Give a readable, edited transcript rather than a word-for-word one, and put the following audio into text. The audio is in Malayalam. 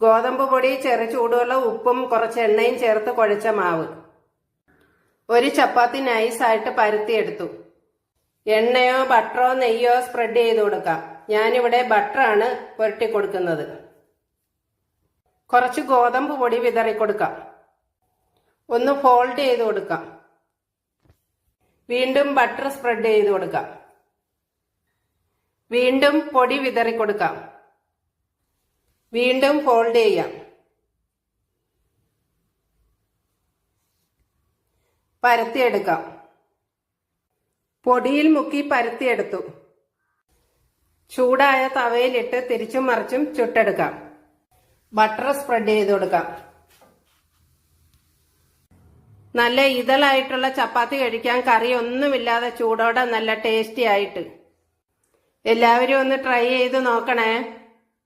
ഗോതമ്പ് പൊടി, ചെറു ചൂടുവെള്ളം, ഉപ്പും കുറച്ച് എണ്ണയും ചേർത്ത് കുഴച്ച മാവ്. ഒരു ചപ്പാത്തി നൈസായിട്ട് പരത്തിയെടുത്തു. എണ്ണയോ ബട്ടറോ നെയ്യോ സ്പ്രെഡ് ചെയ്ത് കൊടുക്കാം. ഞാനിവിടെ ബട്ടറാണ് പുരട്ടി കൊടുക്കുന്നത്. കുറച്ച് ഗോതമ്പ് പൊടി വിതറി കൊടുക്കാം. ഒന്ന് ഫോൾഡ് ചെയ്ത് കൊടുക്കാം. വീണ്ടും ബട്ടർ സ്പ്രെഡ് ചെയ്ത് കൊടുക്കാം. വീണ്ടും പൊടി വിതറി കൊടുക്കാം. വീണ്ടും ഫോൾഡ് ചെയ്യാം. പരത്തിയെടുക്കാം. പൊടിയിൽ മുക്കി പരത്തിയെടുത്തു. ചൂടായ തവയിലിട്ട് തിരിച്ചും മറിച്ചും ചുട്ടെടുക്കാം. ബട്ടർ സ്പ്രെഡ് ചെയ്ത് കൊടുക്കാം. നല്ല ഇതളായിട്ടുള്ള ചപ്പാത്തി കഴിക്കാൻ കറി ഒന്നുമില്ലാതെ ചൂടോടെ നല്ല ടേസ്റ്റി ആയിട്ട്. എല്ലാവരും ഒന്ന് ട്രൈ ചെയ്ത് നോക്കണേ.